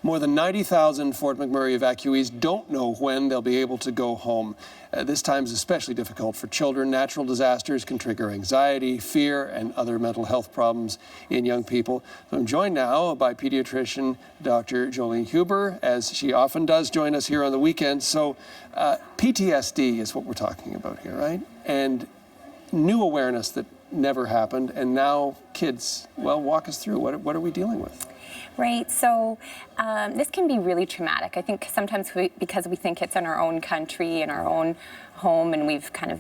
More than 90,000 Fort McMurray evacuees don't know when they'll be able to go home. This time is especially difficult for children. Natural disasters can trigger anxiety, fear, and other mental health problems in young people. So I'm joined now by pediatrician Dr. Joelene Huber, as she often does join us here on the weekends. So PTSD is what we're talking about here, right? And new awareness that never happened, and now kids, well, walk us through. What are we dealing with? Right, so this can be really traumatic. I think sometimes because we think it's in our own country, in our own home, and we've kind of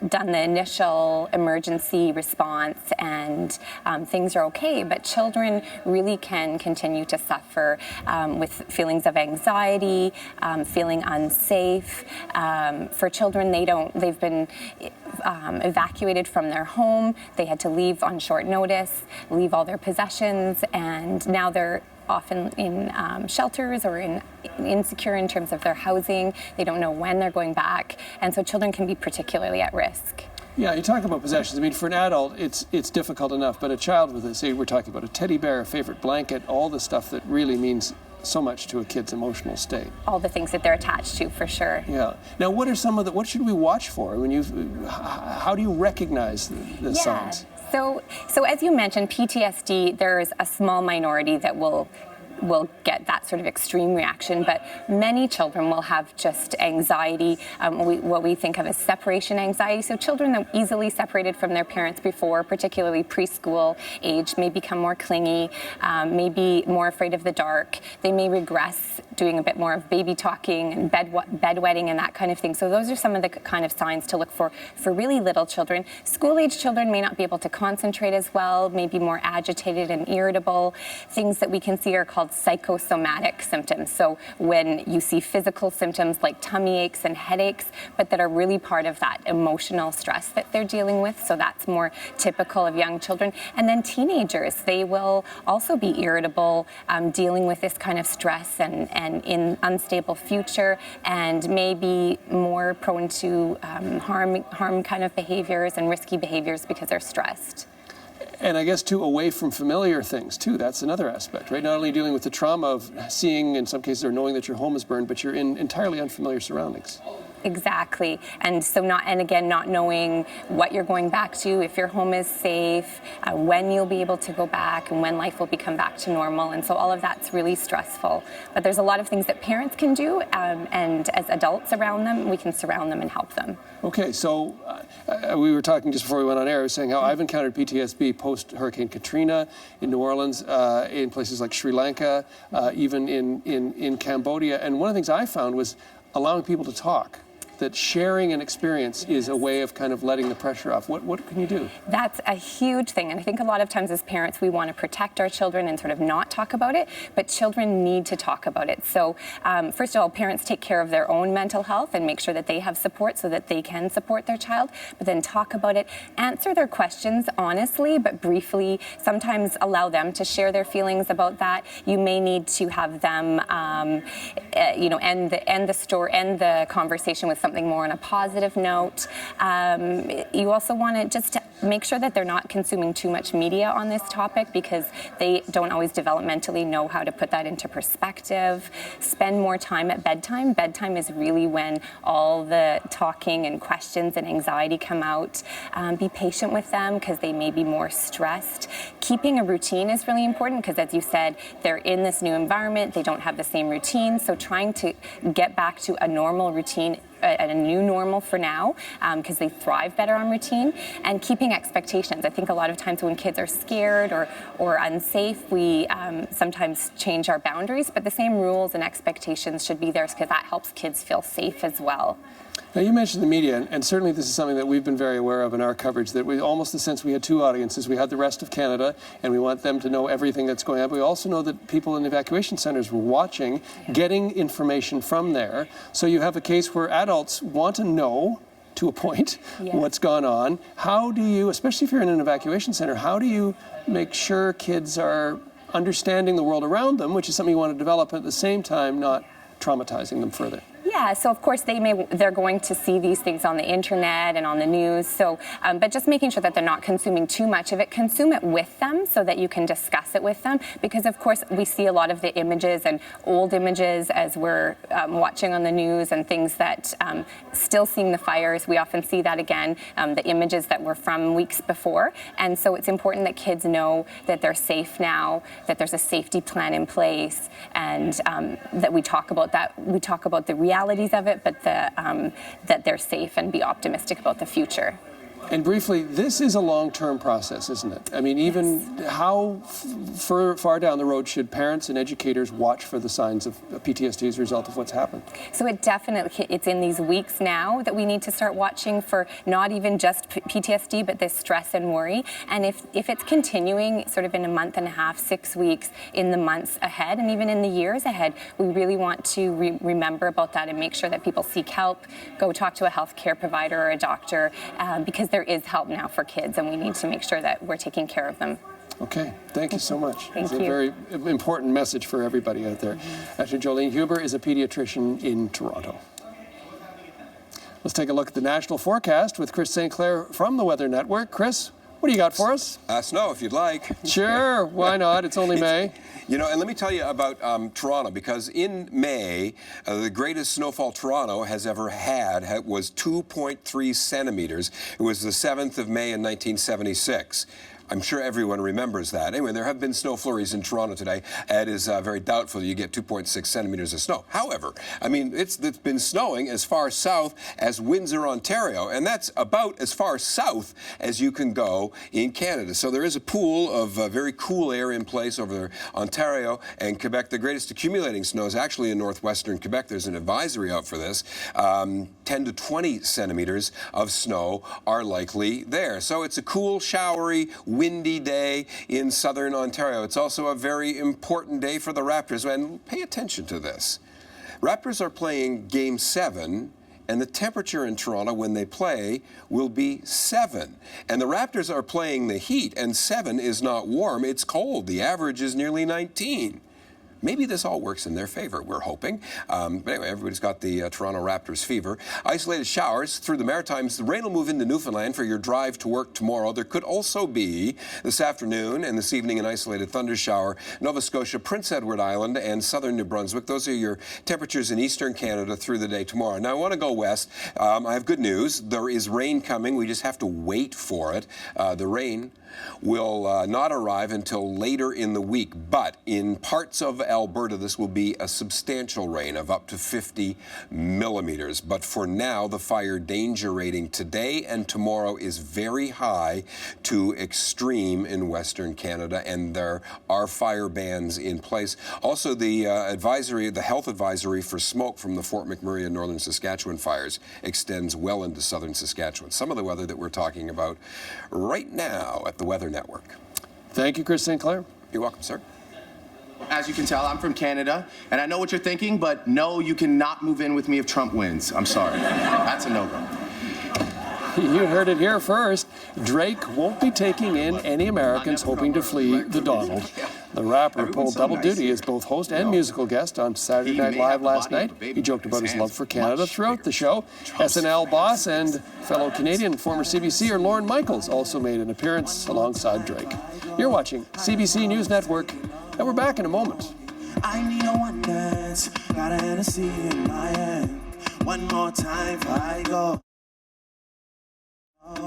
done the initial emergency response and things are okay, but children really can continue to suffer with feelings of anxiety, feeling unsafe. For children, they've been evacuated from their home. They had to leave on short notice, leave all their possessions, and now they're often in shelters or insecure in terms of their housing. They don't know when they're going back, and so children can be particularly at risk. Yeah, you talk about possessions. I mean, for an adult, it's difficult enough, but a child with, say, we're talking about a teddy bear, a favorite blanket, all the stuff that really means so much to a kid's emotional state. All the things that they're attached to, for sure. Yeah. Now, what are some of what should we watch for? How do you recognize the signs? So as you mentioned, PTSD, there's a small minority that will get that sort of extreme reaction, but many children will have just anxiety, what we think of as separation anxiety. So children that easily separated from their parents before, particularly preschool age, may become more clingy, may be more afraid of the dark. They may regress doing a bit more of baby talking and bedwetting and that kind of thing. So those are some of the kind of signs to look for really little children. School-age children may not be able to concentrate as well, may be more agitated and irritable. Things that we can see are called psychosomatic symptoms. So when you see physical symptoms like tummy aches and headaches, but that are really part of that emotional stress that they're dealing with. So that's more typical of young children. And then teenagers, they will also be irritable, dealing with this kind of stress and in unstable future, and may be more prone to harm kind of behaviors and risky behaviors because they're stressed. And I guess, too, away from familiar things, too. That's another aspect, right? Not only dealing with the trauma of seeing, in some cases, or knowing that your home is burned, but you're in entirely unfamiliar surroundings. Exactly. And so not knowing what you're going back to, if your home is safe, when you'll be able to go back, and when life will become back to normal. And so all of that's really stressful. But there's a lot of things that parents can do, and as adults around them, we can surround them and help them. Okay, so we were talking just before we went on air, I was saying how I've encountered PTSD post-Hurricane Katrina in New Orleans, in places like Sri Lanka, even in Cambodia. And one of the things I found was allowing people to talk. That sharing an experience is a way of kind of letting the pressure off. What can you do? That's a huge thing. And I think a lot of times as parents, we want to protect our children and sort of not talk about it, but children need to talk about it. So first of all, parents take care of their own mental health and make sure that they have support so that they can support their child, but then talk about it, answer their questions honestly, but briefly, sometimes allow them to share their feelings about that. You may need to have them, end the conversation with something more on a positive note. You also want to just make sure that they're not consuming too much media on this topic, because they don't always developmentally know how to put that into perspective. Spend more time at bedtime. Bedtime is really when all the talking and questions and anxiety come out. Be patient with them because they may be more stressed. Keeping a routine is really important because, as you said, they're in this new environment. They don't have the same routine. So trying to get back to a normal routine, a new normal for now, because they thrive better on routine, and keeping expectations. I think a lot of times when kids are scared or unsafe, we sometimes change our boundaries, but the same rules and expectations should be there because that helps kids feel safe as well. Now, you mentioned the media, and certainly this is something that we've been very aware of in our coverage, that we almost the sense we had two audiences. We had the rest of Canada, and we want them to know everything that's going on. But we also know that people in evacuation centers were watching, getting information from there. So you have a case where adults want to know, to a point, what's gone on. How do you, especially if you're in an evacuation center, how do you make sure kids are understanding the world around them, which is something you want to develop, at the same time not traumatizing them further? Yeah, so of course they're going to see these things on the internet and on the news. So, but just making sure that they're not consuming too much of it. Consume it with them so that you can discuss it with them. Because of course we see a lot of the images and old images as we're watching on the news and things that still seeing the fires. We often see that again, the images that were from weeks before. And so it's important that kids know that they're safe now, that there's a safety plan in place, and that we talk about that. We talk about the realities of it, but that they're safe and be optimistic about the future. And briefly, this is a long-term process, isn't it? I mean, even how far down the road should parents and educators watch for the signs of PTSD as a result of what's happened? So it's in these weeks now that we need to start watching for not even just PTSD, but this stress and worry. And if it's continuing sort of in a month and a half, 6 weeks, in the months ahead, and even in the years ahead, we really want to remember about that and make sure that people seek help, go talk to a healthcare provider or a doctor, because there is help now for kids, and we need to make sure that we're taking care of them. Okay, thank you so much. Thank it's you. a very important message for everybody out there. Actually, Joelene Huber is a pediatrician in Toronto. Let's take a look at the national forecast with Chris St. Clair from the Weather Network. Chris, what do you got for us? Snow, if you'd like. Sure, why not? It's only May. You know, and let me tell you about Toronto, because in May, the greatest snowfall Toronto has ever had was 2.3 centimeters. It was the 7th of May in 1976. I'm sure everyone remembers that. Anyway, there have been snow flurries in Toronto today. It is very doubtful you get 2.6 centimeters of snow. However, I mean, it's been snowing as far south as Windsor, Ontario, and that's about as far south as you can go in Canada. So there is a pool of very cool air in place over there, Ontario and Quebec. The greatest accumulating snow is actually in northwestern Quebec. There's an advisory out for this. 10 to 20 centimeters of snow are likely there. So it's a cool, showery, windy day in southern Ontario. It's also a very important day for the Raptors, and pay attention to this. Raptors are playing Game 7, and the temperature in Toronto when they play will be 7. And the Raptors are playing the Heat, and 7 is not warm, it's cold. The average is nearly 19. Maybe this all works in their favor, we're hoping. But anyway, everybody's got the Toronto Raptors fever. Isolated showers through the Maritimes. The rain will move into Newfoundland for your drive to work tomorrow. There could also be this afternoon and this evening an isolated thunder shower. Nova Scotia, Prince Edward Island, and southern New Brunswick. Those are your temperatures in eastern Canada through the day tomorrow. Now, I want to go west. I have good news. There is rain coming. We just have to wait for it. The rain will not arrive until later in the week, but in parts of Alberta this will be a substantial rain of up to 50 millimeters. But for now, the fire danger rating today and tomorrow is very high to extreme in Western Canada, and there are fire bans in place. Also, the health advisory for smoke from the Fort McMurray and northern Saskatchewan fires extends well into southern Saskatchewan. Some of the weather that we're talking about right now at the Weather Network. Thank you, Chris St. Clair. You're welcome, sir. As you can tell, I'm from Canada, and I know what you're thinking, but no, you cannot move in with me if Trump wins. I'm sorry. That's a no-go. You heard it here first. Drake won't be taking in any Americans hoping to flee the Donald. The rapper pulled double duty as both host and musical guest on Saturday Night Live last night. He joked about his love for Canada throughout the show. SNL boss and fellow Canadian former CBCer Lorne Michaels also made an appearance alongside Drake. You're watching CBC News Network, and we're back in a moment. I need a one dance, got a Hennessy in my hand. One more time before I go.